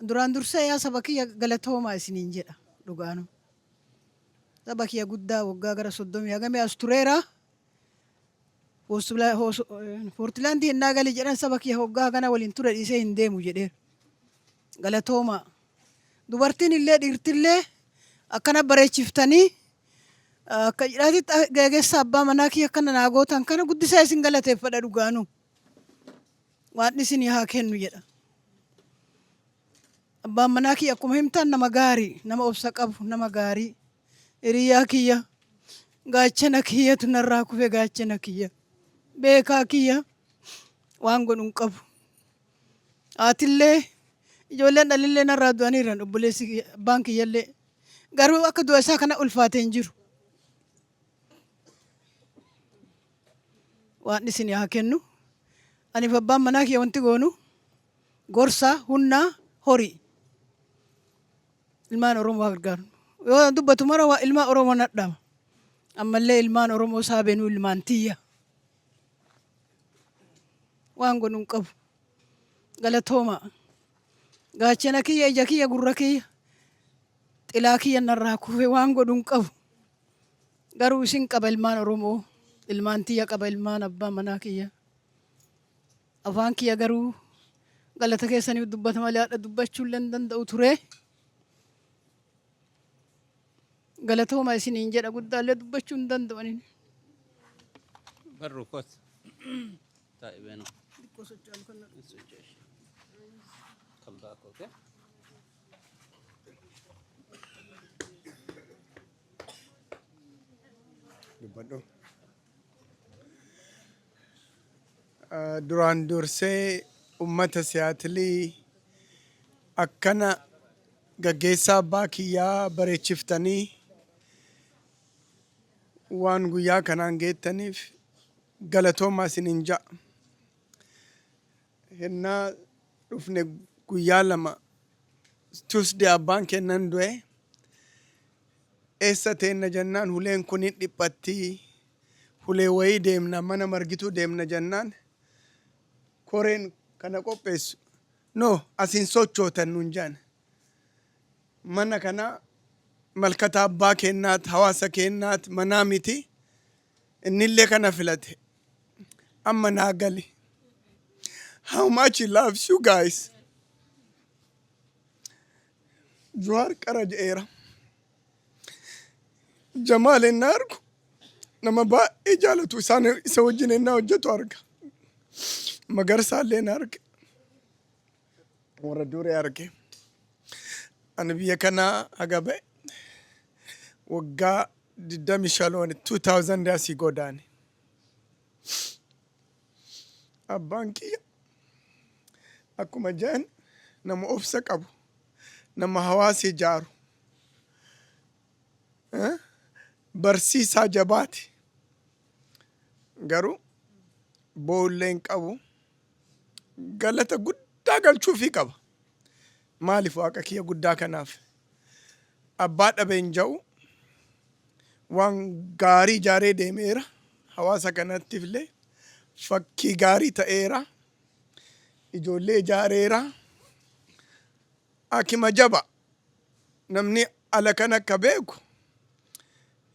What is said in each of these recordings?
duraan dursee yaa saba kiyya galatoomaa isiniin jedha dhugaanu. Saba kiyya guddaa waggaa gara 30 hagamee as tureera. Poortilaandii innaa gali jedhan saba kiyya waggaa kana waliin ture dhiisee hin deemu jedheera. Galatoomaa. Dubartiin illee dhiirtillee akkana bareechiftanii akka jedhaatitti Gaggeessa abbaa manaa kiyya akkana naa gootan kana guddisaa isin galateeffadha dhugaanu. Waan isin haa kennu jedha. Abbaan manaa kiyya akkuma himtan nama gaarii, nama obsa qabu, nama gaarii. Hiriyaa kiyya, gaachana kiyyatu narraa kufe gaachana kiyya. Beekaa kiyya waan godhuun qabu. Haatillee ijoolleen dhalillee narraa du'aniiran obboleessi abbaan kiyyallee. Garuu akka du'a isaa kana ulfaatee hin jiru. Waan isin haa kennu. Aniif abbaan manaa kiyya wanti goonu gorsa, hunnaa, horii. Ilmaan Oromoo gargaaru. Yoo dubbatu mara waa ilmaan Oromoo nadhama. Ammallee ilmaan Oromoo saabeenuu ilmaan tiyya. Waan godhuun qabu. Galatoomaa. Gaachana kiyya, ija kiyya, gurra kiyya. Xilaa kiyya narraa kufe waan godhuun qabu. Garuu isin qaba ilmaan Oromoo. Ilmaan tiyya qaba ilmaan abbaa manaa kiyya. Afaan kiyya garuu galata keessaniif dubbata malee haadha dubbachuu illee hin danda'u ture. Galatoomaa isiniin jedha guddaallee dubbachuu hin danda'aniin. Barru koot. Taa'ibeenoo. Kalbaa kootee. Dubbadhu. Duraan dursee uummata Seattle akkana Gaggeessa abbaa kiyyaa bareechiftanii waan guyyaa kanaan geettaniif galatoomaa isiniin ja'a. Hennaa dhufne guyyaa lama Tuesday abbaan kennan du'e eessa teenna jennaan huleen kun hin dhiphattii hulee wayii deemna mana margituu deemna jennaan koreen kana qopheessu no asin sochootan nuun jaan mana kana malkata abbaa kennaat hawaasa kennaat manaa miti innillee kana filate amma naa gali. How much he loves you guys. Juwaar qara je'eera. Jamaal ennaa argu nama baay'ee jaalatu isa wajjin ennaa hojjetu arga. Magarsaallee na arge. Warra duree arge. Ani biyya kanaa haga ba'e waggaa 2005 asii godaane. Abbaan kiyya akkuma jedhan nama obsa qabu, nama hawaasa ijaaru, barsiisaa jabaati. Garuu boollee hin qabu. Galata guddaa galchuufii qaba. Maaliif waaqa kiyya guddaa kanaaf? Abbaa dhabee hin ja'u waan gaarii ijaaree deemeera. Hawaasa kanattiif illee fakkii gaarii ta'eera. Ijoollee ijaareera. Akima jaba namni ala kan akka beeku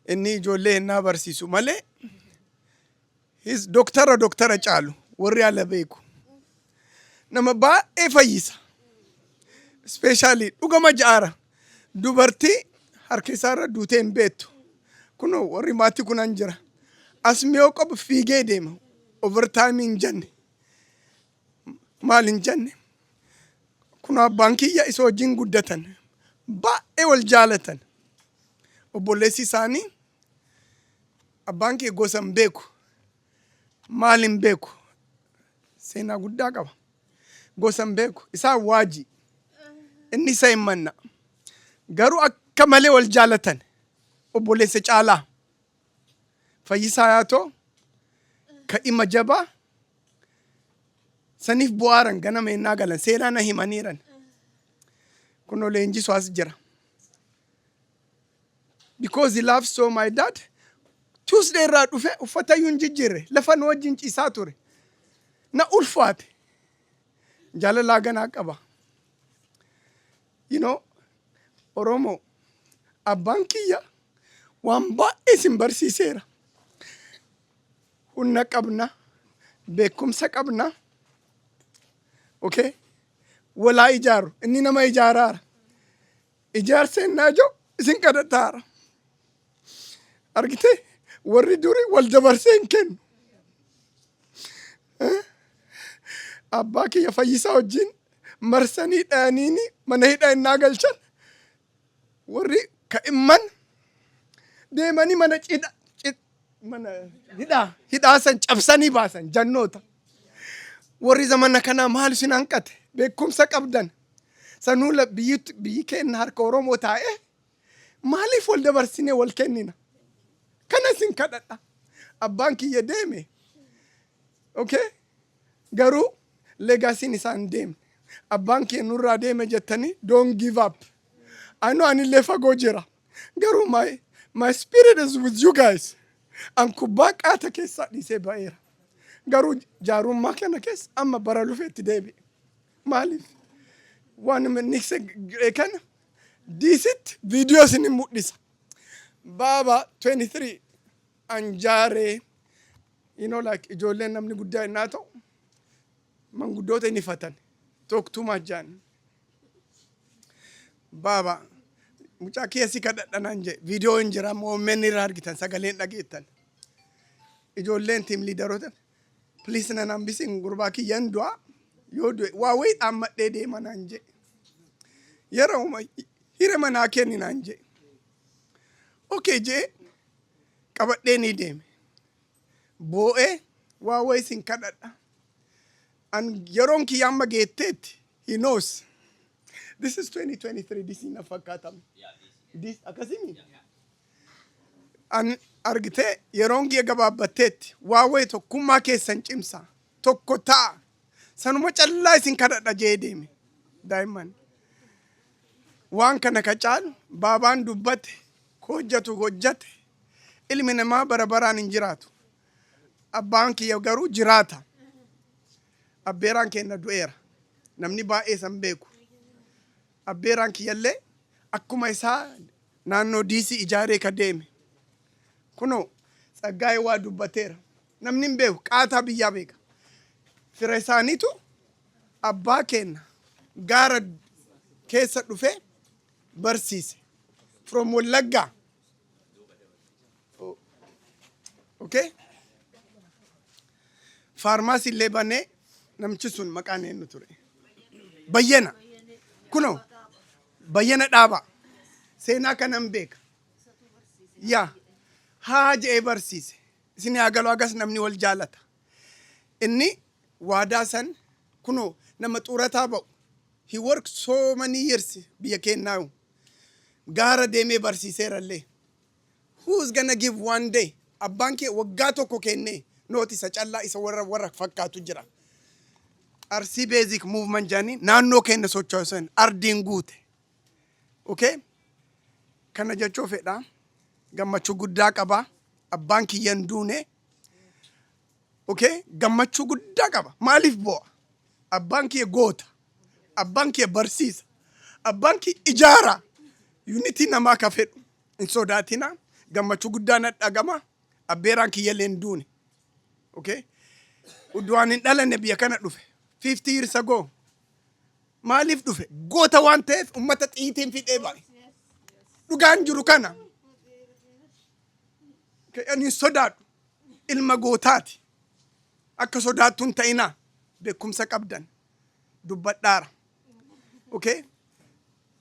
inni ijoollee ennaa barsiisu malee doktara caalu warri ala beeku. Nama baay'ee fayyisa. Especially dhugama jaara dubartii harka isaarra duutee hin beektu. Kunoo warri maatii kunan jira. As miyoo qabu fiigee deema. Overtime hin jenne. Maal hin jenne? Kunoo abbaan kiyya isa wajjin guddatan. Baay'ee wal jaalatan. Obboleessi isaanii abbaan kiyya gosa hin beeku. Maal hin beeku. Seenaa guddaa qaba. Gosa hin beeku. Isaa waajii. Inni isa hin manna. Garuu akka malee wal jaalatan. Obboleessa caalaa. Fayyisaa yaa ta'u ka'ima jabaa saniif bu'aaran ganama ennaa galan seenaa na himaniiran. Kunoo leenjisu as jira. Because he loves so my dad. Tuesday irraa dhufe uffata iyyuu hin jijjiirre lafa nu wajjin ciisaa ture. Na ulfaate. Jaalalaa ganaa qaba. Oromoo abbaan kiyya waan baay'ee isin barsiiseera. Humna qabna, beekumsa qabna. Okay? Walaa ijaaru. Inni nama ijaaraara. Ijaarsa ennaa jiru isin kadhataara. Argitee? Warri duri wal dabarsee hin kennu. Abbaa kiyya Fayyisaa wajjin marsanii dhayaniini mana hidhaa innaa galchan. Warri ka'imman deemanii mana hidhaa san cabsanii baasan jannoota. Warri zamana kanaa maal isin hanqate? Beekumsa qabdan. Sanuu biyyi keenya harka Oromoo taa'e maaliif wal dabarsinee wal kennina? Kana isin kadhadha. Abbaan kiyya deeme. Okay? Garuu legaasiin isaan deemne. Abbaan kiyya nurraa deeme jettanii don't give up. Anoo anillee fagoo jira. Garuu my spirit is with you guys. An kubbaa qaata keessaa dhiisee ba'eera. Garuu jaarummaa kana keessa amma bara lufeetti deebi'e. Maaliif? Waan nikse kana diisitti viidiyoo isin mul'isa. Baaba 23 anjaaree like ijoolleen namni guddaa innaa ta'u manguddoota inni fatan tokkumaa jaan. Baaba mucaa keessi kadhadhanaan jee viidiyoo hin jira moomeen irraa argitan sagaleen dhageettan. Ijoolleen tiim liidaroota please nan hambisin gurbaa kiyyan du'a yoo du'e waa wayii dhaammadhee deema naan jee. Yeroo hira manaa kenni naan jee. Okay jee qabadhee ni deeme. Boo'ee waa wayii sin kadhadha. An yeroon kiyya amma geetteetti he knows. This is 2023. This is na fakkaatame. This akkasimi. An argitee yeroon kiyya gabaabbatteetti waa wayii tokkummaa keessan cimsa. Tokko ta'a. Sanuma callaa isin kadhadha jee deeme. Daa'imman. Waan kana ka caalu baabaan dubbate hojjatu hojjate ilmi namaa bara baraan hin jiraatu. Abbaan kiyya garuu jiraata. Abbeeraan keenya du'eera. Namni baay'ee san beeku. Abbeeraan kiyyallee akkuma isaa naannoo diisii ijaaree ka deeme. Kunoo Tsaggaayee waa dubbateera. Namni hin beeku qaataa biyyaa beeka. Fira isaaniitu abbaa keenya gaara keessa dhufee barsiise. From Wallaggaa. Okay? Faarmaasii illee banee namichi sun maqaan eenyu ture? Bayyana. Kunoo bayyana dhaabaa. Seenaa kanan beeka. Yaa haa je'ee barsiise. Isin haa galuu agas namni wal jaalata. Inni waadaa san kunoo nama xurataa ba'u. He worked so many years biyya kennaa. Gaara deemee barsiiseerallee. Who's gonna give one day? Abbaan kee waggaa tokko kennee nooti isa callaa isa warra fakkaatu jira. Arsii basic movement jaanii naannoo keenya sochoosan ardiin guute. Okay? Kana jechuu fedha. Gammachuu guddaa qaba. Abbaan kiyyan duune. Okay? Gammachuu guddaa qaba. Maaliif bo'a? Abbaan kiyya goota. Abbaan kiyya barsiisa. Abbaan kiyya ijaara. Unity namaa ka fedhu. Hin sodaatina. Gammachuu guddaa na dhagama. Abbeeraan kiyyallee hin duune. Okay? Udduwaan hin dhalanne biyya kana dhufe. 50 years ago. Maaliif dhufe? Goota waan ta'eef ummata xiitiin fidhee ba'e. Dhugaan jiru kana. Ani sodaadhu. Ilma gootaati. Akka sodaattuun ta'inaa. Beekumsa qabdan. Dubbadhaara. Okay?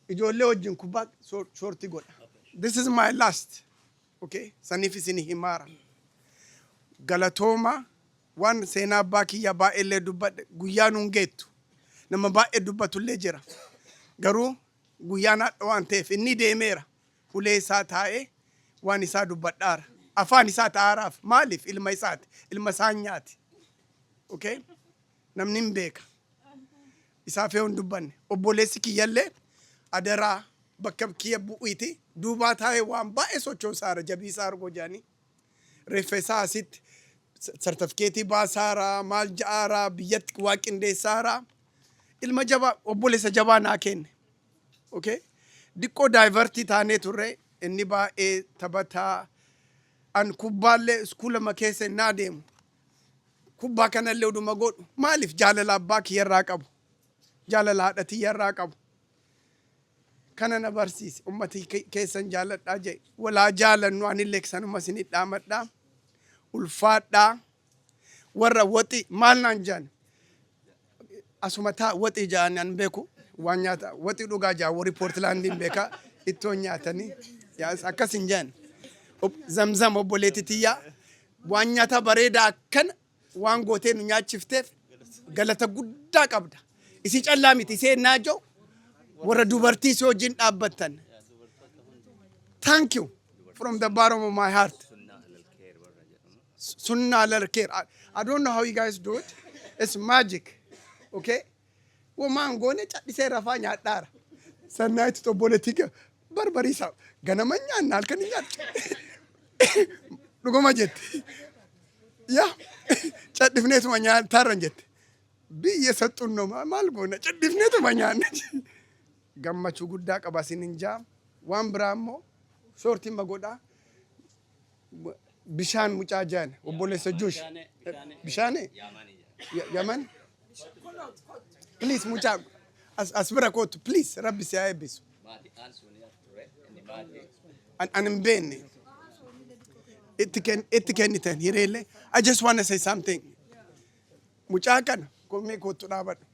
Ijoollee wajjin kubbaa shortii godha. This is my last. Okay? Saniif isin himaara. Galatooma waan seenaa abbaa kiyya baay'eellee dubbadhe guyyaa nuun geettu. Nama baay'ee dubbatullee jira. Garuu guyyaa naadha waan ta'eef inni deemeera. Ulee isaa taa'ee waan isaa dubbadhaara. Afaan isaa taa'aaraaf maaliif ilma isaati? Ilma isaa nyaati. Okay? Namni hin beeka. Isaaf yoo hin dubbanne. Obboleessi kiyyallee adaraa bakka kiyya bu'iiti duubaa taa'ee waan baay'ee sochoosaara jabiisaa argoo jaanii. Reeffesaa asitti sartifikeetii baasaara maal ja'aara biyyatti waa qindeessaara. Ilma jabaa obboleessa jabaa naa kenne. Okay? Diqqoo daayivartii taanee turre inni baay'ee taphataa an kubbaallee iskuula keessa innaa deemu. Kubbaa kanallee oduma godhu maaliif jaalala abbaa kiyyarraa qabu jaalala haadha tiyyarraa qabu. Kana na barsiise ummatii keessan jaaladhaa jedhe walaa jaalannu anillee sanuma isinii dhaamadhaa ulfaadhaa warra waxi maal naan jaan asuma taa waxi jaan an beeku waan nyaata waxi dhugaa jaa warri Poortilaandiin beekaa ittoon nyaatanii akkas hin jaan zamzam obboleetti tiyyaa waan nyaata bareedaa akkana waan gootee nu nyaachifteef galata guddaa qabda. Isi callaa miti isee naajoo warra dubartii si wajjin dhaabbattan. Thank you from the bottom of my heart. Sunnah lal khair. I don't know how you guys do it. It's magic. Okay? Woman gone chadise rafa nyaadara. Sannaaytu to politika barbarisa. Ganama nyaanna halkan nyaadha. Dhuguma jetti. Yaa cadhifneetuma nyaataarran jette. Biyya sattunnoo maal goona cadhifneetuma nyaanna. Gammachuu guddaa qaba isinin jaa. Waan biraa immoo shoortiin magodhaa. Bishaan mucaa jaan obboleessa Juush. Bishaane? Yaman? Please mucaa as bira kootu please rabbi si haa eebbisu. An hin beekne. Itti kennitan hireellee. I just want to say something. Mucaa kana koomee kootu dhaabadhu.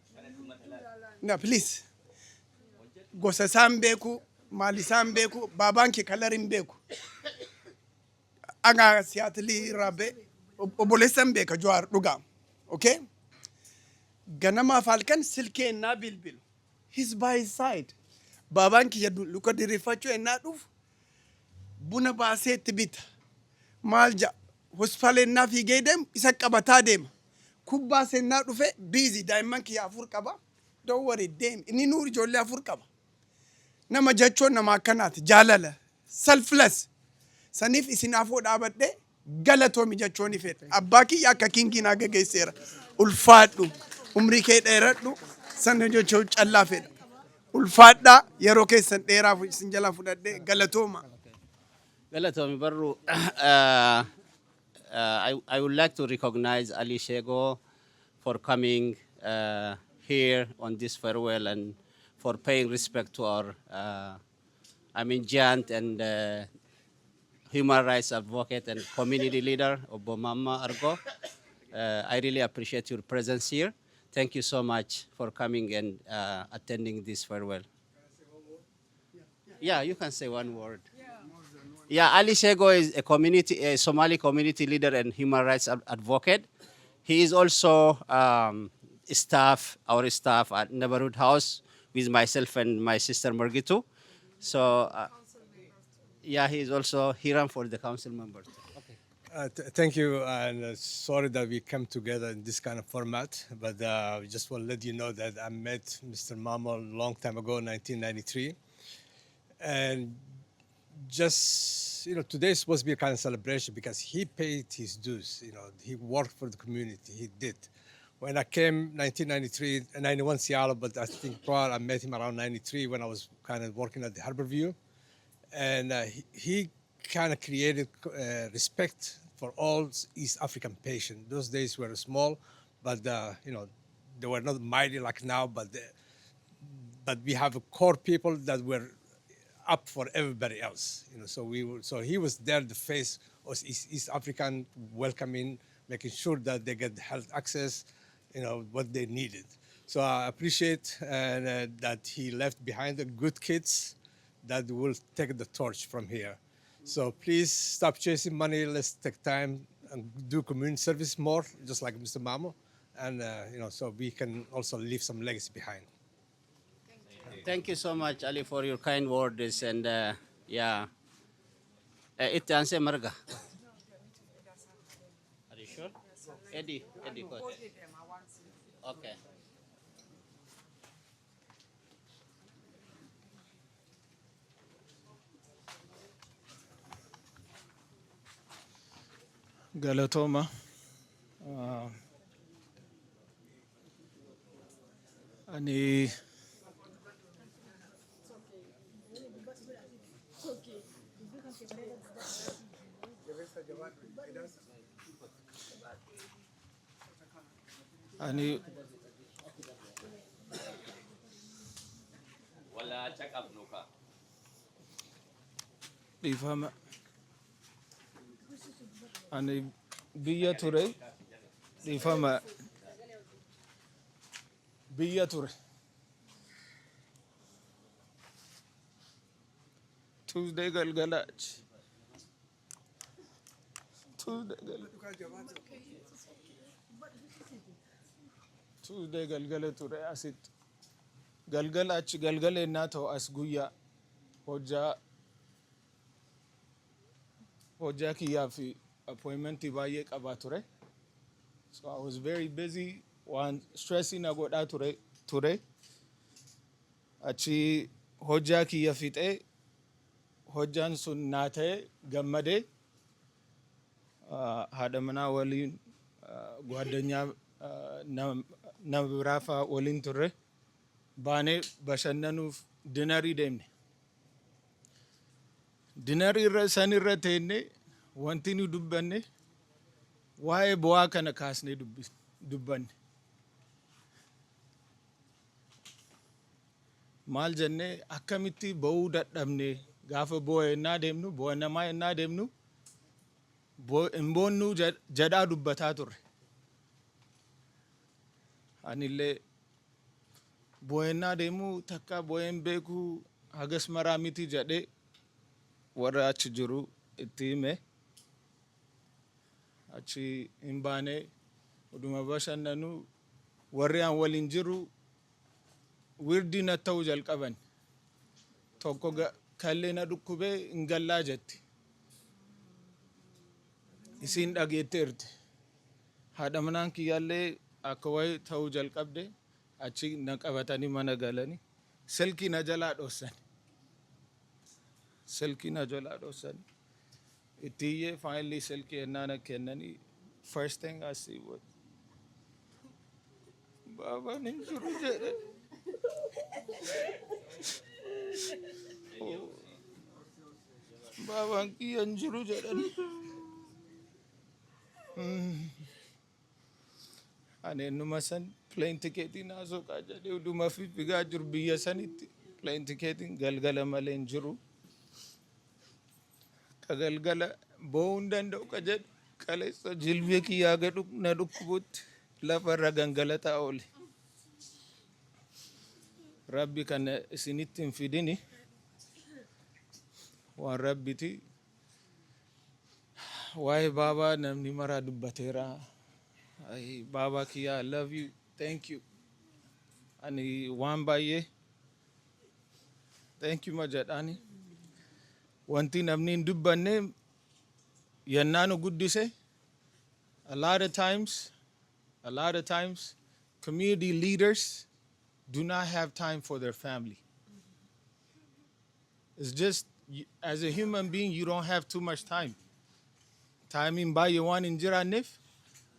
Na please. Gosa isaan beeku, maal isaan beeku, baabaan kee kalari hin beeku. Anga Seattle rabe obboleessan beeka Jawaar dhugaa. Okay? Ganama falkan silkee ennaa bilbilu. He's by his side. Baabaan kiyya luka diriirfachuu ennaa dhufu buna baasee itti bita. Maal ja'a hospitaala ennaa fiigee deemu isa qabataa deema. Kubbaas ennaa dhufe busy daa'imman kiyya 4 qaba. Don't worry deemi. Inni nuur ijoollee 4 qaba. Nama jechoon nama akkanaati jaalala selfless. Saniif isin afoo dhaabadhe galatoomi jechoon ifedha. Abbaa kiyya akka kingiin haga geesseera. Ulfaadhu umrii kee dheeradhu sana jechuun callaa fedha. Ulfaadhaa yeroo keessan dheeraaf isin jala fudhadhe galatooma. Galatoomi barru. I would like to recognize Ali Shego for coming here on this farewell and for paying respect to our giant and human rights advocate and community leader, Obbo Mammaa Argoo. I really appreciate your presence here. Thank you so much for coming and attending this farewell. Yeah, you can say one word. Yeah, Ali Shego is a Somali community leader and human rights advocate. He is also our staff at Neighborhood House with myself and my sister Margitu. So, yeah, he is also here for the council member. Okay. Thank you, and sorry that we come together in this kind of format, but we just want to let you know that I met Mr. Mammaa a long time ago, 1993, and just, today is supposed to be a kind of celebration because he paid his dues, he worked for the community, he did. When I came 1993, 91 Seattle, but I think prior I met him around 93 when I was kind of working at the Harborview. And he kind of created respect for all East African patients. Those days were small, but they were not mighty like now, but we have core people that were up for everybody else. So he was there, the face of East African welcoming, making sure that they get health access, what they needed. So I appreciate that he left behind the good kids that will take the torch from here. So please stop chasing money. Let's take time and do community service more, just like Mr. Mammaa, and so we can also leave some legacy behind. Thank you so much, Ali, for your kind words. And yeah, itti aansee marga. Are you sure? Eddie, go ahead. Okay. Galatooma. Ani Ani Wala cakap nuka. dhiifama. Ani biyya ture. Dhiifama. Biyya ture. Tuesday galgala achi. Tuesday galgala ture asitti. Galgala achi galgala ennaa ta'u as guyyaa hojjaa kiyyaa fi appointmentii baay'ee qabaa ture. So I was very busy. Waan stressii na godhaa ture. Achi hojjaa kiyya fixee hojjaan sun naa ta'e gammadee haadha manaa waliin ጓደኛ nama biraa fa'aa waliin turre. Baanee bashannanuuf dinarii deemne. Dinarii irra teenne wanti nu dubbanne waa'ee bu'aa kana kaasnee dubbanne. Maal jennee akkamitti ba'uu dadhabne gaafa bu'aa ennaa deemnu bu'aa namaa ennaa deemnu hin boonnuu jedhaa dubbataa turre. Anillee bu'aa ennaa deemu takka bu'aan beekuu hagas maraa miti jedhee warra achi jiru itti hime. Achi hin baanee oduma bashannanuu warri aan waliin jiru wirdii na ta'uu jalqaban. Tokko kallee na dhukkubee hin gallaa jetti. Isiin dhageetteerti. Haadha manaan kiyyaallee akka wayii ta'uu jalqabde. Achi na qabatanii mana galanii silkii na jalaa dhoossan. Itti iyyee finally silkii ennaa na kennanii first thing I see was baabaan hin jiru jedhe. Baabaan kiyya hin jiru jedhan. Ani ennuma san plane ticketii naa soqaa jedhee oduma fiigaa jiru biyya sanitti plane ticketiin galgala malee hin jiru. Ka galgala ba'uu hin danda'u ka jedhu kaleessa jilbii kiyyaa gadu na dhukkubutti lafarra gangalataa oole. Rabbi kana isinitti hin fidini waan rabbiti. Waa'ee baabaa namni maraa dubbateera. Baabaa kiyyaa I love you, thank you. Ani waan baay'ee thank you ma jedhaani. Wanti namni hin dubbanne yennaa nu guddise. A lot of times community leaders do not have time for their family. It's just as a human being you don't have too much time. Time in by you one in jiranif.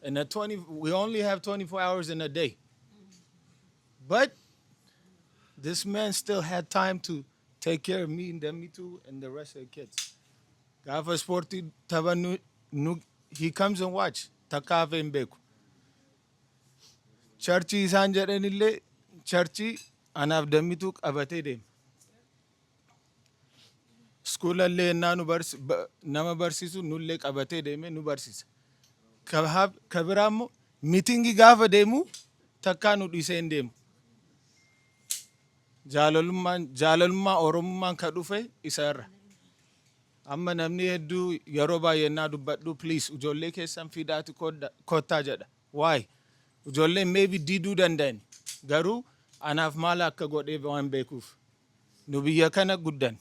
And we only have 24 hours in a day. But this man still had time to take care of me and me too and the rest of the kids. Gaafa sportii taphannu he comes and watch. Takka hafe hin beeku. Charchii isaan jedhanillee charchii anaaf dammituu qabatee deema. Schoolallee ennaa nama barsiisu nullee qabatee deeme nu barsiisa. Ka biraa immoo miitingii gaafa deemu takkaa nu dhiisee hin deemu. Jaalalummaa Oromummaan ka dhufe isa irra. Amma namni hedduu yeroo baay'ee ennaa dubbadhu please ijoollee keessan fidaati kottaa jedha. Why? Ijoolleen maybe diduu danda'an garuu anaaf maal akka godhee waan beekuuf. Nu biyya kana guddan.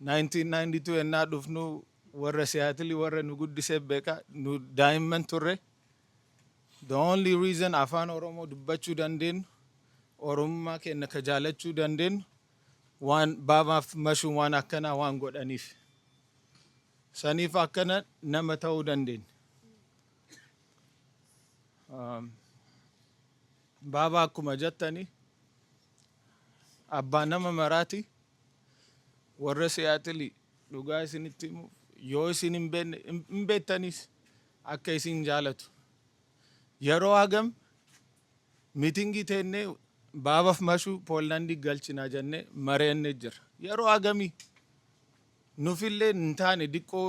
1992 ennaa dhufnu warra Seattle warra nu guddisee beeka nu daa'imman turre. The only reason afaan Oromoo dubbachuu dandeenyu Oromummaa keenya ka jaalachuu dandeenyu waan baabaaf mashuun waan akkanaa waan godhaniif. Saniif akkana nama ta'uu dandeenya. Baaba akkuma jettanii abbaa nama maraati. Warra Seattle dhugaa isinitti himuuf yoo isin hin beektanis akka isin jaalatu yeroo hagam miitingii teennee baabaaf mashuu Poolaandii galchinaa jennee mari'annee jira. Yeroo hagamii nufillee hin taane diqqoo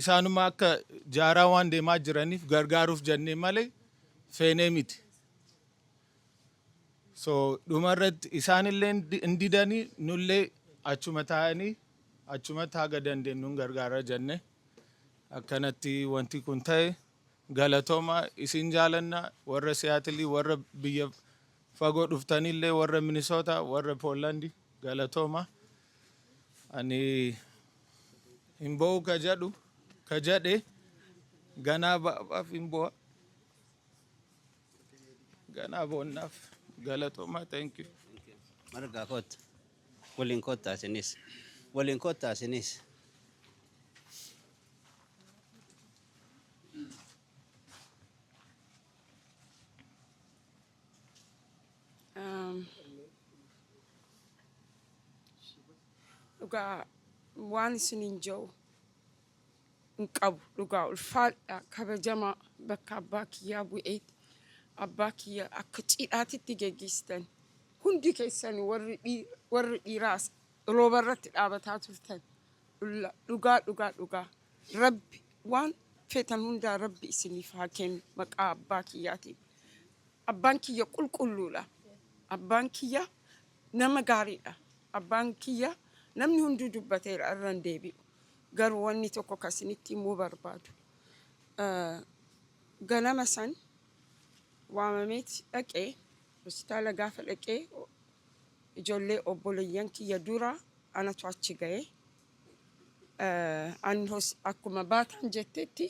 isaanuma akka jaaraa waan deemaa jiraniif gargaaruuf jennee malee feenee miti. So dhumarratti isaanillee hin didanii nullee achuma taa'anii achuma taaga dandeenyuun gargaara jenne akkanatti wanti kun ta'e galatooma isin jaalanna warra Seattle warra biyya fagoo dhuftanillee warra Minnesota warra Poolaandii galatooma ani hin bo'u ka jedhe ganaa ba'aaf hin bo'u ganaa boonnaaf galatooma thank you. Marga kota. Waliin kottaa sinis. Waliin kottaa sinis. Dhugaa waan isiniin jiru hin qabu. Dhugaa ulfaadha kabajamaa bakka abbaa kiyyaa bu'eeti. Abbaa kiyya akka cidhaatitti geggeessitan. Hundi keessan warri dhiiraas rooba irratti dhaabataa turtan. Dhugaa. Rabbi waan feetan hundaa Rabbi isiniif haa kennu maqaa abbaa kiyyaatiin. Abbaan kiyya qulqulluudha. Abbaan kiyya nama gaariidha. Abbaan kiyya namni hunduu dubbateera irraan deebi'u. Garuu wanni tokko kasinitti himuu barbaadu. Ganama san waamameeti dhaqee hospitaala gaafa dhaqee ijoollee obboleeyyan kiyya dura anatu achi ga'e. Ani akkuma baataan jettetti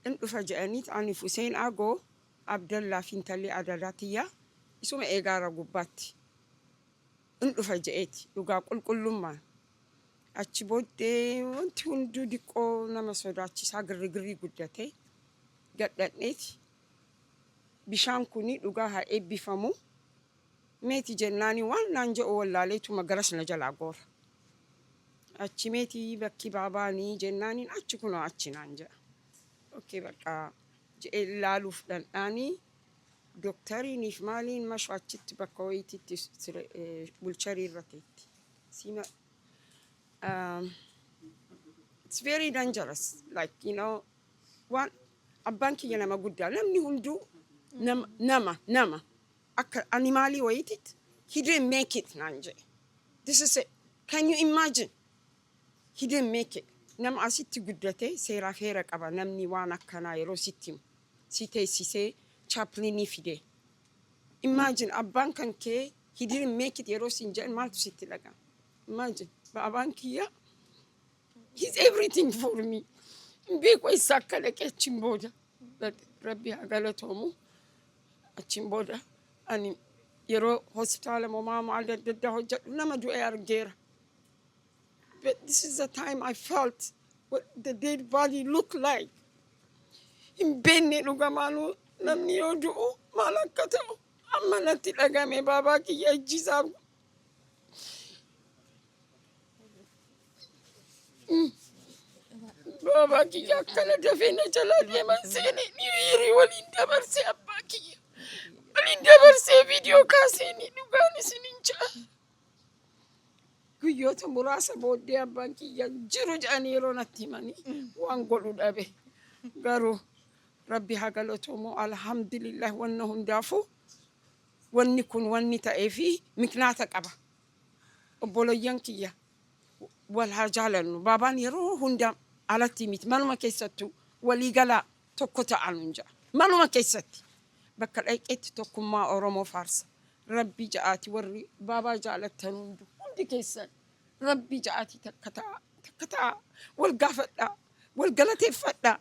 in dhufa jedhaniit ani Hussein Agoo Abdallaa fi intalli Adadaatiyyaa isuma eegaara gubbaatti in dhufa jedheeti dhugaa qulqullummaan. Achi booddee wanti hunduu diqqoo nama sodaachisaa girrigirrii guddate gadhadheeti. Bishaan kuni dhugaa haa eebbifamu. Meeti jennaani waan naan jedhu wallaaleetuma garas na jalaa goora. Achi meeti bakki baabaanii jennaaniin achi kunoo achi naan jedha. Okkee bakka jedhee ilaaluuf dhandhaanii doktariiniif maaliin mashu achitti bakka wayiititti bulcharii irra teetti. It's very dangerous. Like, you know, waan abbaan kiyya nama guddaa namni hunduu nama akka animaalii wayiititti he didn't make it naan jedhe. This is it. Can you imagine? He didn't make it. Nama asitti guddate seeraa feera qaba namni waan akkanaa yeroo sitti si teessisee chaplainii fide. Imagine abbaan kan kee he didn't make it yeroo sin jedhan maaltu sitti dhaga'ama. Imagine baabaan kiyya he's everything for me. Beeku isa akka dhaqee achiin booda Rabbi haa galatoomu achiin booda ani yeroo hospitaala Mammaa adda addaa hojjedhu nama du'e argeera. But this is the time I felt what the dead body looked like. In benne dhugamaalu namni yoo du'u maal akka ta'u amma natti dhagame baabaa kiyya ijjisaa. Baabaa kiyya akkana dafee na jalaa deeman seene hiriirii waliin dabarsee abbaa kiyya waliin dabarsee viidiyoo kaaseenii dhugaan isiniin ja'a. Guyyoota muraasa booddee abbaan kiyya jiru jedhanii yeroo natti himanii waan godhu dhabe. Garuu Rabbi haa galatoomu alhamdulillah wanna hundaafu wanni kun wanni ta'ee fi miknaata qaba. Obboleeyyan kiyya wal haa jaalannu. Baabaan yeroo hunda alatti miti manuma keessattuu waliigalaa tokko ta'an ja'a. Manuma keessatti bakka dhaqeetti tokkummaa Oromoo faarsa. Rabbi ja'aati warri baabaa jaalattan hundi keessan Rabbi ja'aati takka ta'a wal gaafadhaa wal galateeffadhaa.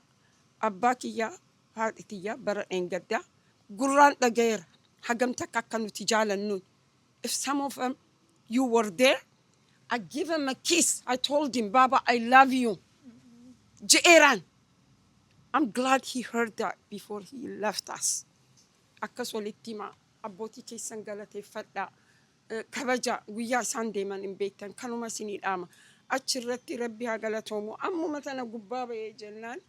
Abbaa kiyyaa haadhi tiyyaa bara Gadda gurraan dhagayeera hagam takka akka nuti jaalannuun. If some of them you were there, I give him a kiss. I told him, Baba, I love you. Je'eran. I'm glad he heard that before he left us. Akkas walitti himaa abbootii keessan galateeffadhaa. Kabaja guyyaa isaan deeman hin beektan kanuma isinii dhaama. achirratti rabbi haa galatoomu. Ammuma tana gubbaa ba'ee jennaan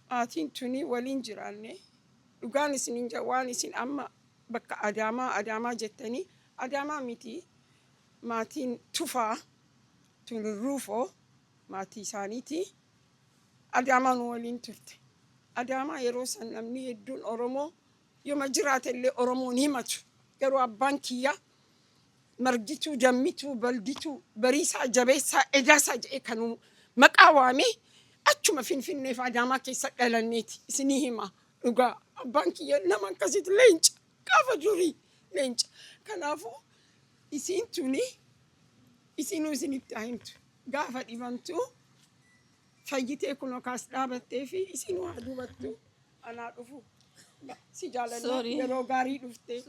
maatiin tuni waliin jiraanne dhugaan isiniin waan isin amma bakka Adaamaa jettanii Adaamaa miti maatiin Tufaa Tulurruufoo maatii isaaniiti Adaamaa nu waliin turte. Adaamaa yeroo san namni hedduun Oromoo yooma jiraate illee Oromoon himatu. Yeroo abbaan kiyya margituu dammituu baldituu bariisaa jabeessaa edaasaa jedhee kan maqaa waamee achuma Finfinneef Adaamaa keessa dhalanneeti isinii hima dhugaa. Abbaan kiyya nama akkasitti leenca gaafa durii leenca. Kanaafuu isiin tuni isinuu isinitti haa himtu. Gaafa dhibamtu fayyitee kunoo kaas dhaabattee fi isinuu haa dubattu anaa dhufu. Si jaalanna yeroo gaarii dhufte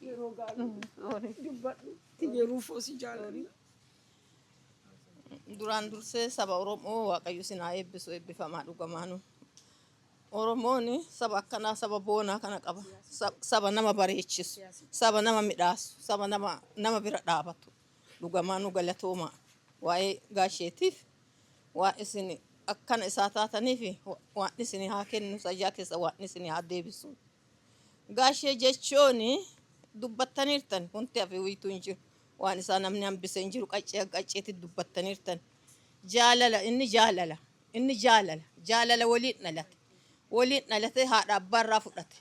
yeroo gaarii dubbadhu tigeeruufoo si jaalanna. Duraan dursee saba Oromoo Waaqayyo sinaa eebbisu eebbifamaa dhugamaanu. Oromoon saba akkanaa saba boonaa kana qaba. Saba nama bareechisu, saba nama midhaasu, saba nama bira dhaabatu. Dhugamaanu galatooma waa'ee gaasheetiif waan isin akkana isaa taataniif waan isin haa kennu sajjaa keessa waan isin haa deebisu. Gaashee jechuun dubbattaniirtan wanti hafe wiituu hin jiru. Waan isaa namni hambisee hin jiru qacceetti dubbattaniirtan. Jaalala inni jaalala waliin dhalate haadha abbaarraa fudhate.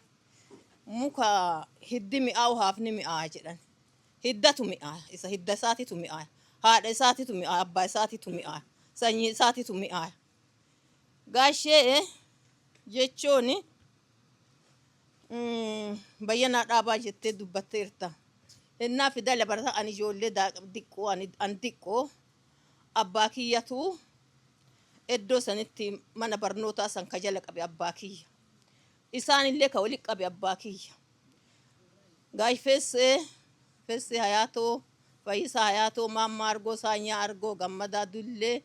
Muka hiddi mi'aawu haafni mi'aa jedhan. Hiddatu mi'aa isa hidda isaatitu mi'aa. Haadha isaatitu mi'aa abbaa isaatitu mi'aa. Sanyii isaatitu mi'aa. Gaashee jechuun bayyanaa dhaabaa jettee dubbatteerta. Innaa fidala barata ani ijoollee diqqoo ani diqqoo abbaa kiyyatu iddoo sanitti mana barnootaa san ka jala qabe abbaa kiyya. Isaanillee ka wali qabe abbaa kiyya. Gaashee hayaatoo Fayyisaa hayaatoo Mammaa Argoo Saanyaa Argoo Gammadaa Dullee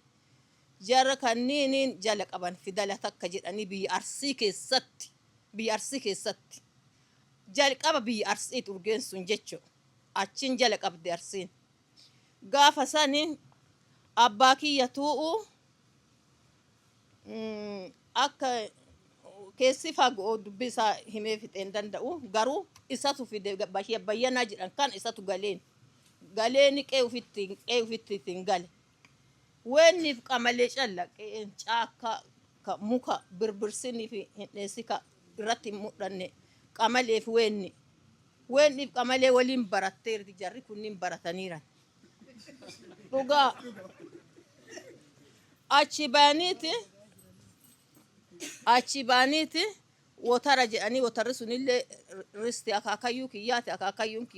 jarra kanniiniin jala qaban fidala takka jedhanii biyya Arsii keessatti jalqaba biyya Arsii urgeen sun jechuudha. Achiin jala qabde Arsiin. Gaafa sani abbaa kiyyatu akka keessi fagoo dubbii isaa himee fixeen danda'u garuu isatu fide bayyanaa jedhan kan isatu galeen qe'ee ufittiin gale. Weenniif qamalee callaqeen caakka muka birbirsinii fi hindheessi irratti hin mudhanne qamaleef weenniif qamalee waliin baratteerti jarri kunniin barataniiran. Dhugaa achi baaniiti wotara jedhanii wotarri sunillee risti akaakayyuu kiyyaati akaakayyuun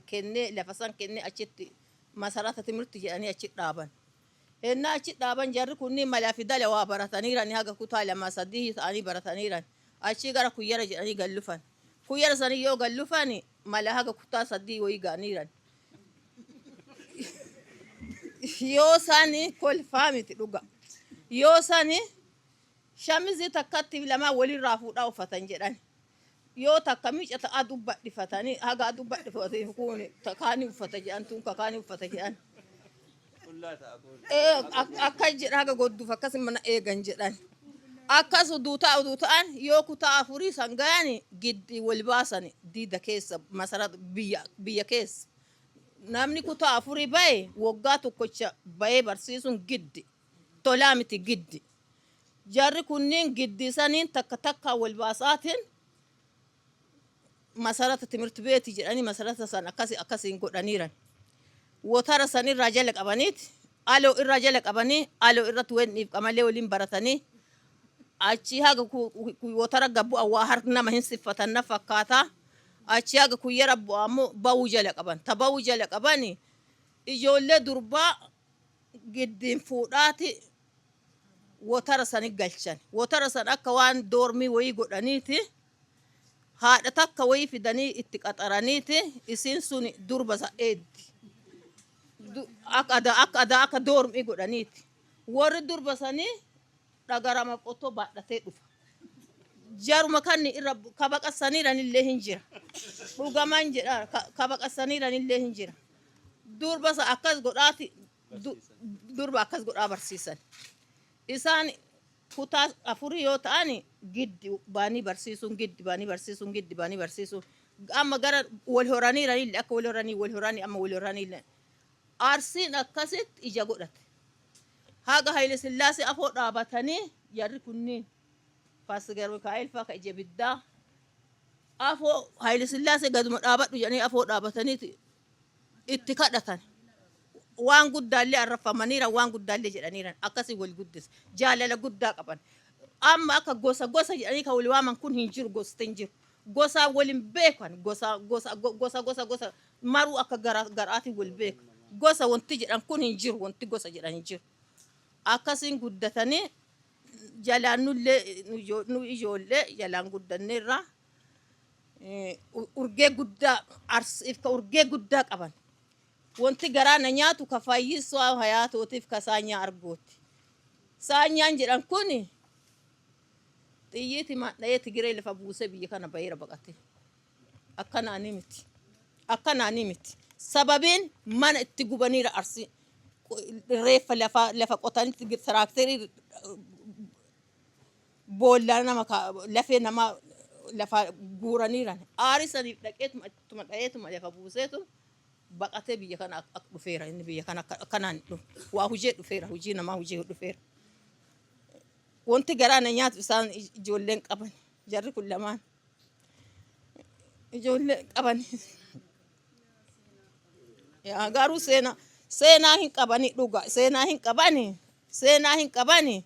kennee lafa san kennee achitti masarata timirti jedhanii achi dhaaban. Ennaa achi dhaaban jarri kunniin malaa fidala waa barataniiran haga kutaa 2-3 ta'anii barataniiran. Achi gara kuyyara jedhanii gallufan. Kuyyara sanii yoo gallufan mala haga kutaa 3 wayii gaaniiran. Yoo sani kolfaa miti dhuga. Yoo sani shamizii takkatti lama walirraa fuudhaa uffatan jedhan. Yoo takka miica ta'a dubbadhifatanii haga dubbadhifatanii kun takaanii uffata jedhan tun kakaanii uffata jedhan. Akka jedha haga godduuf akkasuma mana eegan jedhan. Akkas duuta'an yoo kutaa 4 sangaani giddi wal baasan diida keessa masara biyya keessa. Namni kutaa 4 bahe waggaa tokkocha bahee barsiisuun giddi. Tolaa miti giddi. Jarri kunniin giddi saniin takka wal baasaatiin masarata timirti beeti jedhanii masarata san akkasiin godhaniiran. Wotara san irraa jala qabaniiti. Aloo irraa jala qabanii aloo irratti weenniif qamalee waliin baratanii achi haga wotara gabbu awwaa harka nama hin siffatan na fakkaata. Achi haga kuyyara ammoo bawuu jala qaban. Ta bawuu jala qabanii ijoollee durbaa giddiin fuudhaati wotara sani galchan. Wotara san akka waan doormii wayii godhaniiti. Haadha takka wayii fidanii itti qaxaraniiti. Isiin sun durba sa eeddi. Akka doormii godhaniiti. Warri durba sanii dhagarama qotoo baadhatee dhufa. Jaruma kanni irra kabaqasaniiran illee hin jira. Dhugaman jedha kabaqasaniiran illee hin jira. Durba sa akkas godhaati durba akkas godhaa barsiisan. Isaan kutaa afurii yoo ta'ani giddi baanii barsiisuun giddi baanii barsiisuun giddi baanii barsiisuun amma gara wal horaniiranii akka wal horanii amma wal horanii Arsiin akkasitti ija godhate. Haga Haile Sillaasee afoo dhaabatanii jarri kunniin Paasigar Mikaa'el fa'aa ka ija biddaa afoo Haile Sillaasee gaduma dhaabadhu jedhanii afoo dhaabatanii itti kadhatan. Waan guddaallee arrafamaniiran waan guddaallee jedhaniiran akkasii wal guddise jaalala guddaa qaban. Amma akka gosa jedhanii ka wal waaman kun hin jiru gosti hin jiru. Gosa waliin beekan gosa maruu akka garaatiin wal beekan. Gosa wanti jedhan kun hin jiru wanti gosa jedhan hin jiru. Akkasiin guddatanii jalaan nu ijoollee jalaan guddanneerra urgee guddaa arsiif ka urgee guddaa qaban. Wanti garaana nyaatu ka fayyisuu hayaatootiif ka saanyaa argooti. Saanyaan jedhan kun xiyyiiti madha'ee Tigiree lafa buusee biyya kana baheera baqate. Akkanaanii miti. Sababiin mana itti gubaniira Arsii reeffa lafa qotanitti tiraakterii boolla nama lafee nama lafa guuraniiran aarisaniif dhaqeetuma dha'eetuma lafa buuseetu baqatee biyya kana dhufeera inni biyya kana akkanaan waa hujii dhufeera hujii namaa hujii dhufeera. Wanti garaana nyaatu isaan ijoolleen qaban jarri kun lamaan ijoollee qaban. Garuu seenaa hin qabani dhuga seenaa hin qabani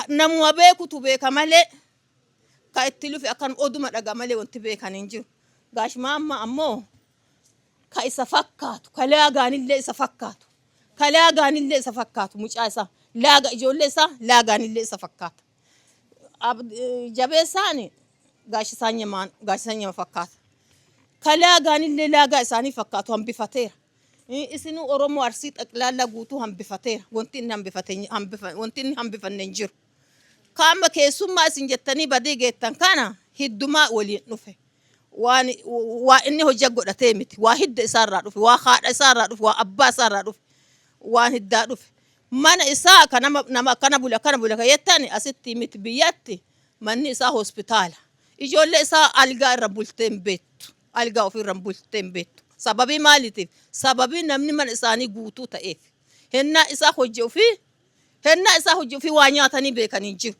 namuma beekutu beeka malee ka itti lufe akkan oduma dhaga malee wanti beekan hin jiru. Gaashi Mammaa ammoo ka isa fakkaatu ka laagaanillee isa fakkaatu mucaa isaa laaga ijoollee isaa laagaanillee isa fakkaata. Jabeessaani gaashi Sanyamaa fakkaata. Ka laagaanillee laagaa isaanii fakkaatu hambifateera. Isinuu Oromoo Arsii xaqlaalla guutuu hambifateera. Wanti inni hambifanne hin jiru. Kaama keessummaa isin jettanii badii geettan kana hiddumaa waliin dhufe. Waan inni hojja godhatee miti. Waa hidda isaarraa dhufe. Waa haadha isaarraa dhufe. Waa abbaa isaarraa dhufe. Waan hiddaa dhufe. Mana isaa nama kana bula ka jettani asitti miti biyyatti manni isaa hospitaala. Ijoollee isaa algaa irra bulteen beektu. Algaa ofirra bulteen beektu. Sababii maaliitiif? Sababii namni mana isaanii guutuu ta'eef. Hennaa isaa hojii ofii waa nyaatanii beekanii jiru.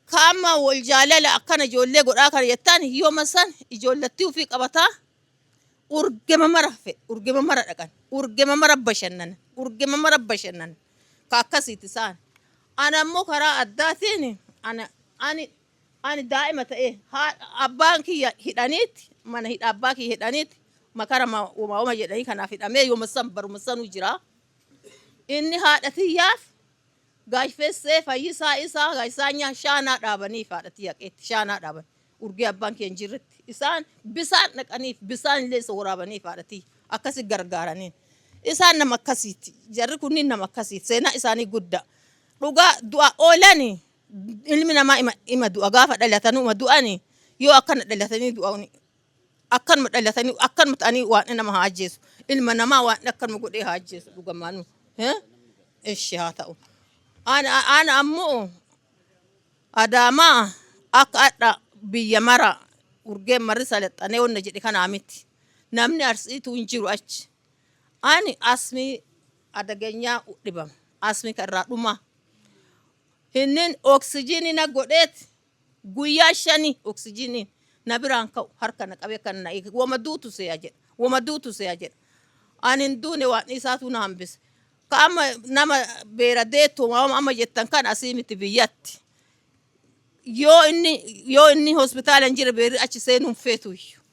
Kaama wal jaalala akkana ijoollee godhaa kana jettaan yooma san ijoollattii ofii qabataa urgema mara dhaqan. Urgema mara bashannan. Ka akkasiiti isaan. Ana ammoo karaa addaatiin ani daa'ima ta'ee abbaan kiyya hidhaniiti mana hidha abbaa kiyya hidhaniiti. Makara uumama jedhanii kanaaf hidhamee yooma san baruma sanuu jira. Inni haadhatiyyaaf gaashfeessee fayyisaa isaa gaashaanyaa shaanaa dhaabanii haadhatii haqeetti shaanaa dhaaban urgee abbaan kee hin jirretti isaan bisaan dhaqaniif bisaan illee isa waraabanii haadhatii akkasi gargaaraniin isaan nama akkasiiti jarri kunniin nama akkasiiti seenaa isaanii guddaa dhugaa du'a oolanii ilmi namaa ima du'a gaafa dhalatanuma du'anii yoo akkana dhalatanii du'anii akkanuma dhalatanii akkanuma ta'anii waan nama haajjeessu ilma namaa waan akkanuma godhee haajjeessu dhugamaanu ishi haa ta'u. Ana ammoo Adaamaa akka adda biyya mara urgeen marri salaxanee onna jedhe kanaa miti. Namni Arsiitu hin jiru achi. Ani asmii adageenyaa dhibama. Asmii karraa dhumaa. Hinnin oksijiinii na godheeti guyyaa 5 oksijiinii na biraan ka'u harka na qabee kan na eege. Wama duutu seeyaa jedha. Ani hin duune waan isaatu na hambise. Kama nama beera deetu amma jettan kan asii miti biyyatti. Yoo inni hospitaala hin jire beerri achi seenuun feetu iyyuu.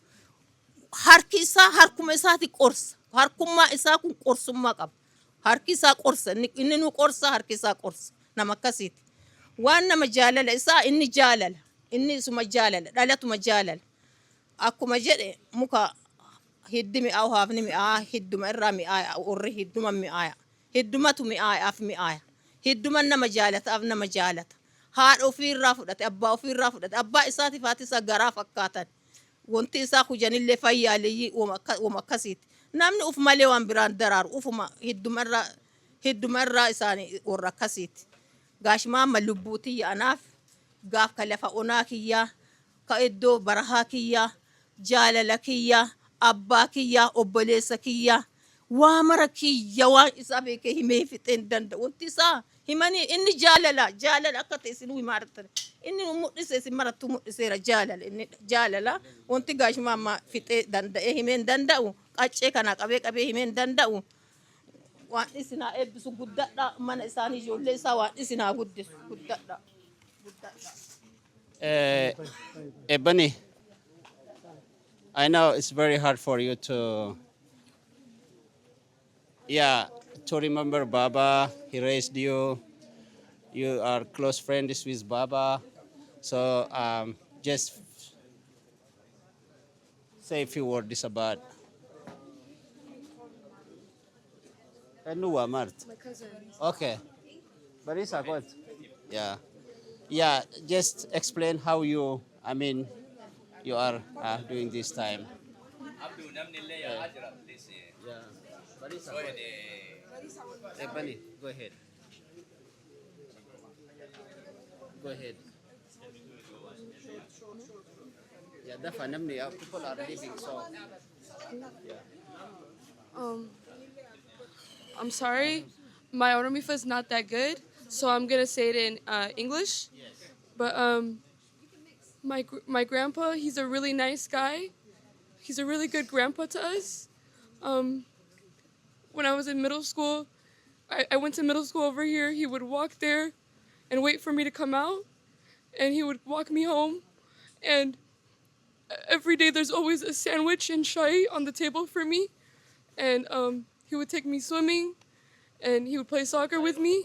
Harki isaa harkuma isaati qorsa. Harkummaa isaa kun qorsummaa qaba. Harki isaa qorsa. Inni nu qorsa harki isaa qorsa. Nama akkasiiti. Waan nama jaalala isaa inni jaalala. Inni isuma jaalala. Dhalatuma jaalala. Akkuma jedhe muka hiddi mi'aawu haafni mi'aa hidduma irraa mi'aaya. Orri hidduma mi'aaya. Hiddumatu mi'aayaaf mi'aaya. Hidduman nama jaalataaf nama jaalata. Haadha ofiirraa fudhate, abbaa ofiirraa fudhate, abbaa isaatiif haati isaa garaa fakkaatan. Wanti isaa hujanillee fayyaalii wama akkasiiti. namni uf malee waan biraan daraaru ufuma hiddumarraa isaanii warra akkasiiti. Gaashmaamma lubbuutii anaaf gaaf ka lafa onaa kiyyaa ka iddoo barahaa kiyyaa jaalala kiyyaa abbaa kiyyaa obboleessa kiyyaa waa mara kiyya waan isaa beekee himee fixeen danda'u wanti isaa himanii inni jaalala akka ta'e isin himaartan inni mul'ise isin marattu mul'iseera inni jaalala wanti gaashmaamma fixee danda'ee himeen danda'u qaccee kana qabee himeen danda'u waan isinaa eebbisu guddadha mana isaanii ijoollee isaa waan isinaa guddisu guddadha. Ebony, I know it's very hard for you to remember Baba. He raised you. You are close friends with Baba. So just say a few words about. My cousin. Okay. Barisa, good. Yeah, just explain how you are doing this time. Barisa, Ebony, go ahead. Yeah, definitely. People are leaving, so. I'm sorry, my Oromifa is not that good, so I'm gonna say it in English. Yes. But my grandpa, he's a really nice guy. He's a really good grandpa to us. When I was in middle school, I went to middle school over here. He would walk there and wait for me to come out, and he would walk me home. And every day there's always a sandwich and chai on the table for me. And he would take me swimming, and he would play soccer with me.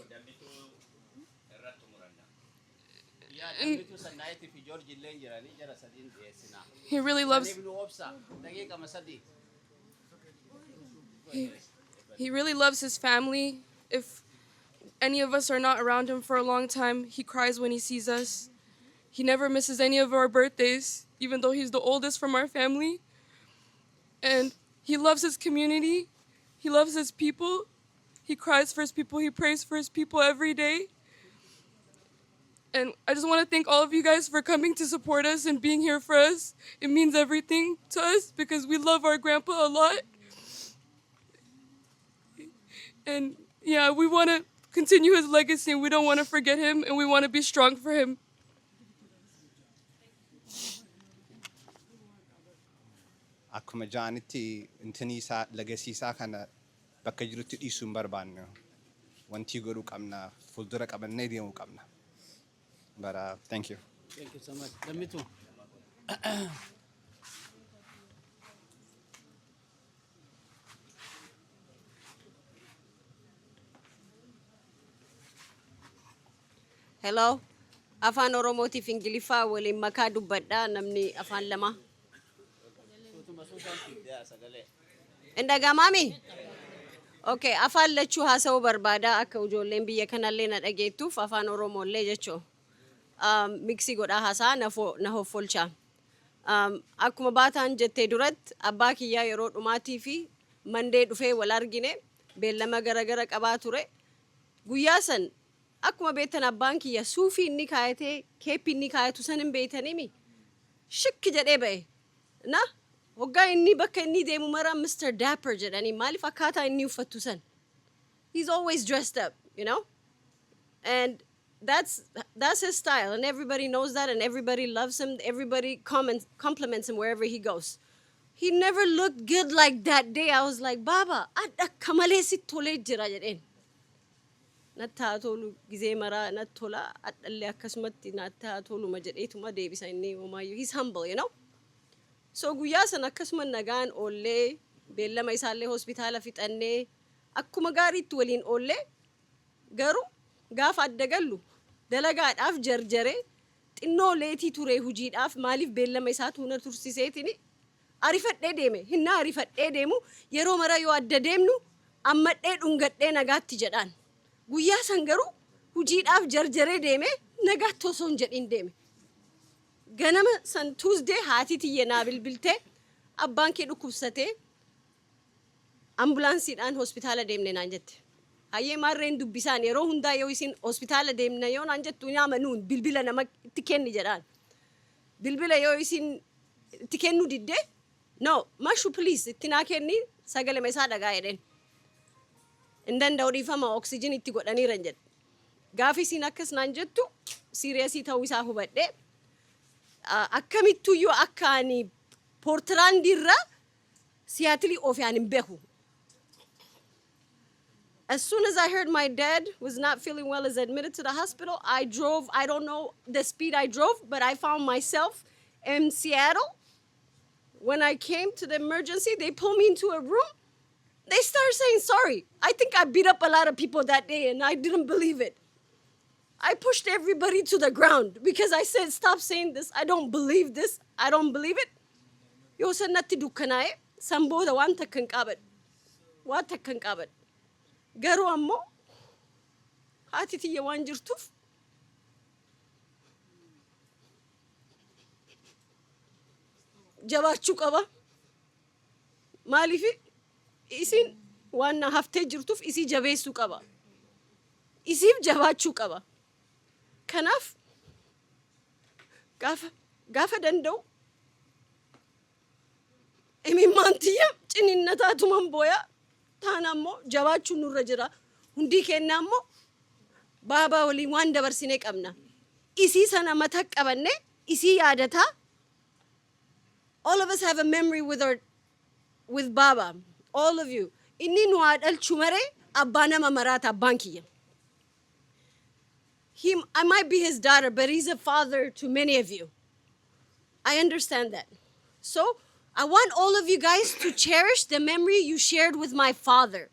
And he really loves. He really loves his family. If any of us are not around him for a long time, he cries when he sees us. He never misses any of our birthdays, even though he's the oldest from our family. And he loves his community. He loves his people. He cries for his people. He prays for his people every day. And I just want to thank all of you guys for coming to support us and being here for us. It means everything to us because we love our grandpa a lot. And yeah, we want to continue his legacy and we don't want to forget him and we want to be strong for him. Akkuma jaanitti intini isaa legacy isaa kana bakka jirutti dhiisuu hin barbaannu. Wanti godhuu qabna, fuuldura qabannee deemuu qabna. But thank you. Thank you so much. Me too. Hello. Afaan Oromootiif Ingiliffaa waliin makaa dubbadha namni afaan lama. Indagamaami? Okay, afaan lachuu haasa'uu barbaada akka ijoolleen biyya kanallee na dhageettuuf afaan Oromoollee jechuu. Mixii godhaa haasaa na hoffolcha. Akkuma baataan jettee duratti abbaa kiyyaa yeroo dhumaatii fi mandee dhufee wal argine beellama garagara qabaa ture. Guyyaa san akkuma beektan abbaan kiyya suufii inni kaayatee keeppii inni kaayatu san hin beektanimi. Shikki jedhee ba'e. Na hoggaa inni bakka inni deemu mara Mr. Dapper jedhanii maaliif akkaataa inni uffattu san. He's always dressed up, you know? And that's his style and everybody knows that and everybody loves him. Everybody compliments him wherever he goes. He never looked good like that day. I was like, Baba, akka malee si tolee jira jedheen. Nattaa tolu gizee maraa nattola adhallee akkasumatti nattaa toluma jedheetuma deebisa inni homaayyuu. He's humble, you know? So guyyaa san akkasuma nagaan oollee beellama isaallee hospitaala fixannee akkuma gaariitti waliin oollee garuu gaafa adda gallu dalagaadhaaf jarjaree xinnoo leetii ture hujiidhaaf maaliif beellama isaatu huna tursiseetini arifadhee deeme hinna arifadhee deemu yeroo mara yoo adda deemnu ammadhee dhungadhee nagaatti jedhaan guyyaa san garuu hujiidhaaf jarjaree deeme nagaatti osoo hin jedhin deeme ganama san Tuesday haati tiyye naa bilbiltee abbaan kee dhukkubsatee ambulaansiidhaan hospitaala deemne naan jette. Hayyee maarreen dubbisaan yeroo hundaa yoo isin hospitaala deemna yoo naan jettu nyaama nuun bilbila nama itti kenni jedhaan. Bilbila yoo isin itti kennu didde no mashu please itti naa kenni sagalema isaa dhagaa jedheen. Hin danda'u dhiifama oksijin itti godhaniiran jedhe. Gaafi isin akkas naan jettu siiriyeesii ta'uu isaa hubadhe. Akkamittuyyuu akka ani Poortiraandiirra Seattle ofiyaan hin beeku. As soon as I heard my dad was not feeling well, is admitted to the hospital, I drove. I don't know the speed I drove, but I found myself in Seattle. When I came to the emergency, they pulled me into a room. They started saying sorry. I think I beat up a lot of people that day, and I didn't believe it. I pushed everybody to the ground because I said, stop saying this. I don't believe this. I don't believe it. Yo sanatti dukkanaa'e sanbooda waan takkan qaban. Waan takkan qaban. Garuu ammoo haati tiyya waan jirtuuf jabaachuu qaba. Maaliif isin waan na haftee jirtuuf isii jabeessuu qaba. Isiif jabaachuu qaba. Kanaaf gaafa danda'u imimmaan tiyya ciniinnataatuman booya taan ammoo jabaachuu nurra jira. Hundii kennaa ammoo baabaa waliin waan dabarsinee qabna. Isii sana mataa qabanne isii yaadataa. All of us have a memory with Baba. All of you. Inni nu haadhalchu maree abbaa nama maraata abbaan kiyya. I might be his daughter, but he's a father to many of you. I understand that. So I want all of you guys to cherish the memory you shared with my father.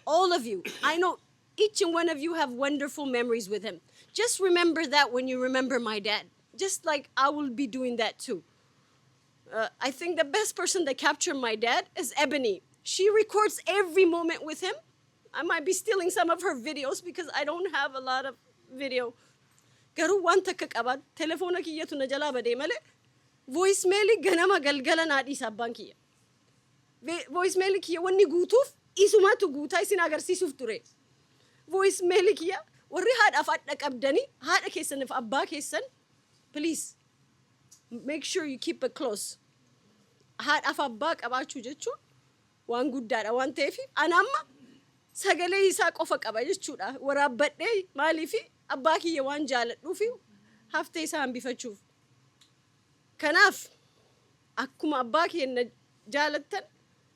All of you. I know each and one of you have wonderful memories with him. Just remember that when you remember my dad. Just like I will be doing that too. I think the best person that captured my dad is Ebony. She records every moment with him. I might be stealing some of her videos because I don't have a lot of video. Garuu waan takka qaban telefoona kiyyatu na jalaa badee malee voicemail ganama galgala naa dhiisa abbaan kiyya. Voicemail kiyya wanni guutuuf isumaatu guutaa isin agarsiisuuf ture. Voicemail kiyya warri haadhaaf haadha qabdanii haadha keessaniif abbaa keessan please make sure you keep it close. Haadhaaf abbaa qabaachuu jechuun waan guddaadha waan ta'eef ana amma sagalee isaa qofa qaba jechuudha. Waraabbadhee maaliif abbaa kiyya waan jaaladhuuf haftee isaa hambifachuuf. Kanaaf akkuma abbaa kiyya jaalattan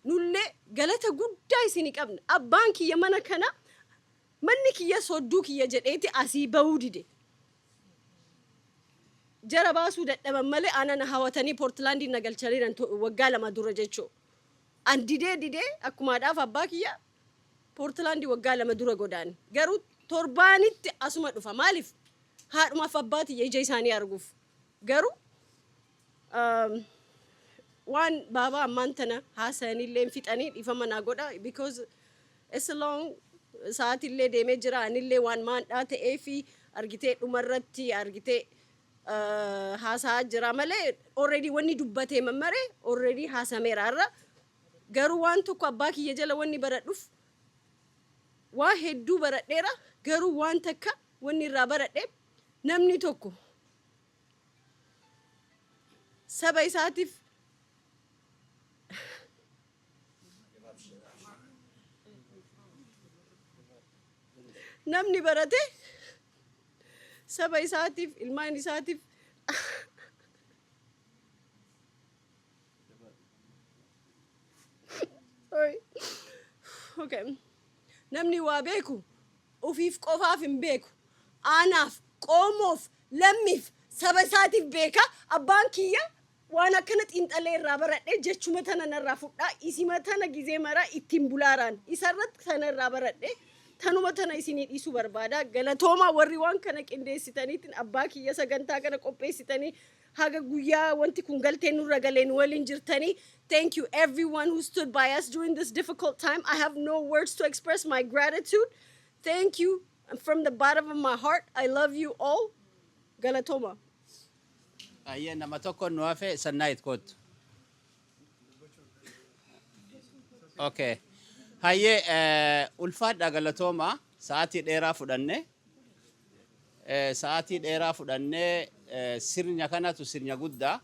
nullee galata guddaa isinii qabna. Abbaan kiyya mana kana manni kiyya sodduu kiyya jedheeti asii bahuu dide. Jara baasuu dadhaban malee aanan hawatanii Poortilaandii na galchaniiran waggaa lama dura jechuu. An didee akkuma haadhaaf abbaa kiyya Poortilaandii waggaa lama dura godaani. Garuu torbaanitti asuma dhufa. Maaliif? Haadhumaaf abbaati ija isaanii arguuf. Garuu waan baabaa ammaan tana haasa'anillee hin fixanii dhiifama naa godha because it's a long sa'aatillee deemee jira. Anillee waan maandhaa ta'ee fi argitee dhumarratti argitee haasa'aa jira malee already wanni dubbatee mammaree already haasameera irra. Garuu waan tokko abbaa kiyya jala wanni baradhuuf waa hedduu baradheera. Garuu waan takka wanni irraa baradhe namni tokko saba isaatiif namni barate saba isaatiif ilmaan isaatiif sorry okay namni waa beeku ufiif qofaaf hin beeku aanaaf qoomoof lammiif saba isaatiif beeka. Abbaan kiyya waan akkana xiinxalee irraa baradhe jechuma tana narraa fudhaa isima tana gizee maraa ittiin bulaaraan isarratti tana irraa baradhe tanuma tana isinii dhiisuu barbaada. Galatoomaa warri waan kana qindeessitaniitiin abbaa kiyya sagantaa kana qopheessitanii haga guyyaa wanti kun galtee nurra galeen waliin jirtanii. Thank you everyone who stood by us during this difficult time. I have no words to express my gratitude. Thank you from the bottom of my heart. I love you all. Galatoma. Aye, nama tokko nu hafe sannaa itti kootu. Okay. Hayyee ulfaadha galatooma sa'aatii dheeraa fudhanne sirnya kanatu sirnya guddaa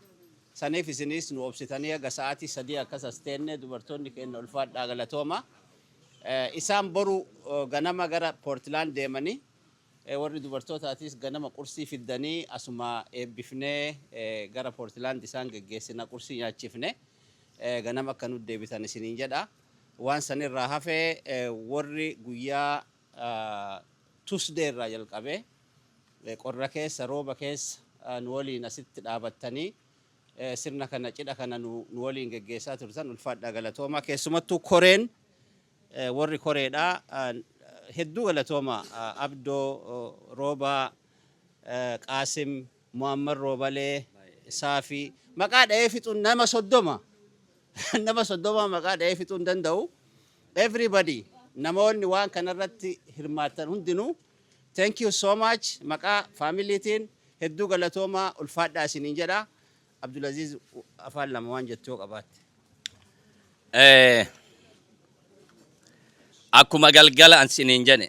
saniif isinis nu obsitanii aga sa'aatii 3 akkas asteenne dubartoonni keenya ulfaadha galatooma isaan boru ganama gara Portland deemanii warri dubartootaatis ganama qursii fiddanii asuma eebbifnee gara Portland isaan geggeessina qursii nyaachifne ganama akka nu deebitan isiniin jedha waan sanirraa hafee warri guyyaa Tuesday irraa jalqabee qorra keessa rooba keessa nu waliin asitti dhaabattanii sirna kana cidha kana nu waliin geggeessaa turtan ulfaadha galatooma keessumattuu koreen warri koreedha hedduu galatooma Abdoo Rooba Qaasim Muhammad Roobalee Saafi maqaa dha'ee fixuun nama 30 nama 30 maqaa dha'ee fixuun danda'u everybody namoonni waan kanarratti hirmaatan hundinuu thank you so much maqaa familiitiin hedduu galatooma ulfaadhaa isiniin jedha Abdulaziz afaan lama waan jettoo qabaatte akkuma galgala an isiniin jedhe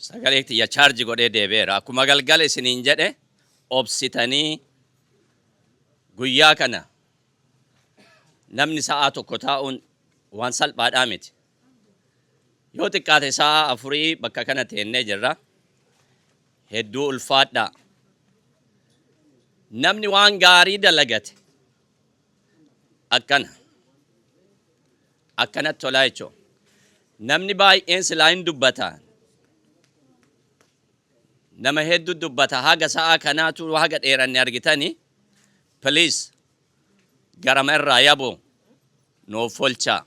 sagalee tiyya charge godhee deebeera akkuma galgala isiniin jedhe obsitanii guyyaa kana namni sa'aa tokko taa'uun waan salphaadhaa miti yoo xiqqaate sa'aa 4 bakka kana teennee jirra hedduu ulfaadhaa namni waan gaarii dalagate akkanatti tolaa jechuu namni baay'een silaa hin dubbata nama hedduu dubbata haga sa'aa kanaatu haga dheeranne argitanii please garama irraa yaboo nuuf folchaa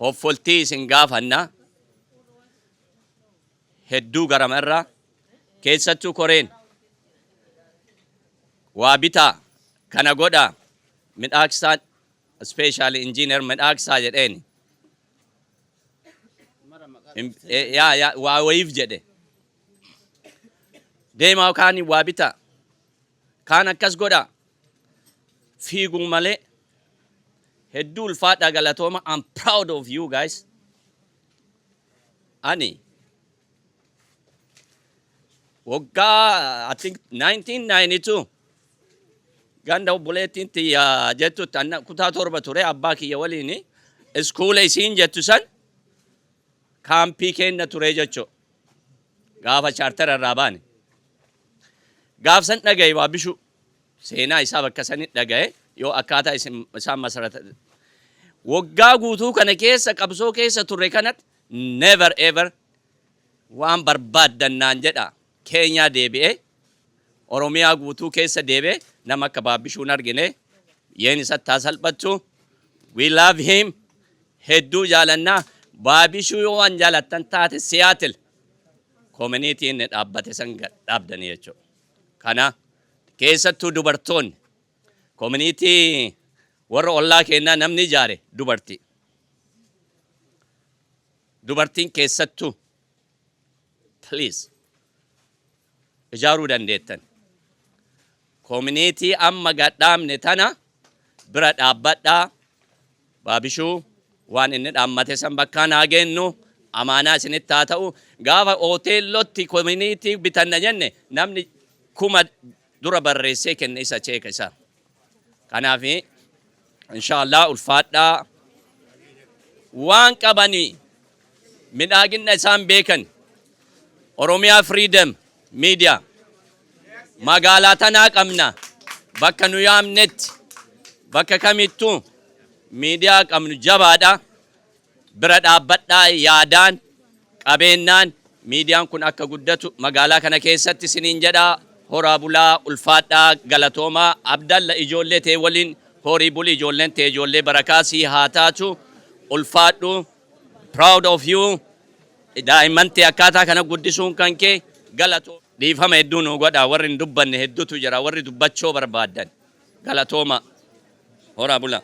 hoffoltii isin gaafanna hedduu garama irraa keessattuu koreen waa bitaa kana godhaa midhaaksaa especially engineer midhaaksaa jedheeni waa wayiif jedhe deemaa kaanii waa bitaa kaan akkas godhaa fiiguu malee hedduu ulfaadhaa galatooma I'm proud of you guys ani waggaa I think 1992 ganda obboleettiin tiyya jettutti anna kutaa 7 ture abbaa kiyya waliin iskuula isiin jettu san kaampii kenna ture jechuu gaafa chaartara irraa baane gaafsan dhagaye waa bishu seenaa isaa bakka sanit dhagaye yoo akkaataa isaan masarata waggaa guutuu kana keessa qabsoo keessa turre kanatti never ever waan barbaaddannaan jedha Keenyaa deebi'ee Oromiyaa guutuu keessa deebi'ee nama akka Baabbishuun argine yeen isa taasalphattu we love him hedduu jaalannaa Baabbishuu yoo waan jaalattan taate Seattle community inni dhaabbate san dhaabdanii jechuudha kana keessattuu dubartoonni community warra ollaa kennaa namni ijaare dubartiin keessattuu please ijaaruu dandeettan community amma gadhaamne tana bira dhaabbadhaa Baabbishuu waan inni dhaammate san bakkaan haa geennu amaanaa isinitti haa ta'u gaafa hoteelotti community bitanna jenne namni 1000 dura barreessee kenne isa cheeka isaa kanaaf inshallah ulfaadhaa waan qabanii midhaagina isaan beekan Oromiyaa Freedom Media magaalaa tanaa qabna bakka nu yaamnetti bakka kamittuu miidiyaa qabnu jabaadha bira dhaabbadhaa yaadaan qabeennaan miidiyaan kun akka guddatu magaalaa kana keessatti isiniin jedhaa horaa bulaa ulfaadhaa galatoomaa abdalla ijoollee tee waliin horii bulii ijoolleen tee ijoollee barakaasii haa taatu ulfaadhu proud of you daa'imman tee akkaataa kana guddisuun kan kee galatoo dhiifama hedduu nu godhaa warri hin dubbanne hedduutu jira warri dubbachoo barbaadan galatooma horaa bulaa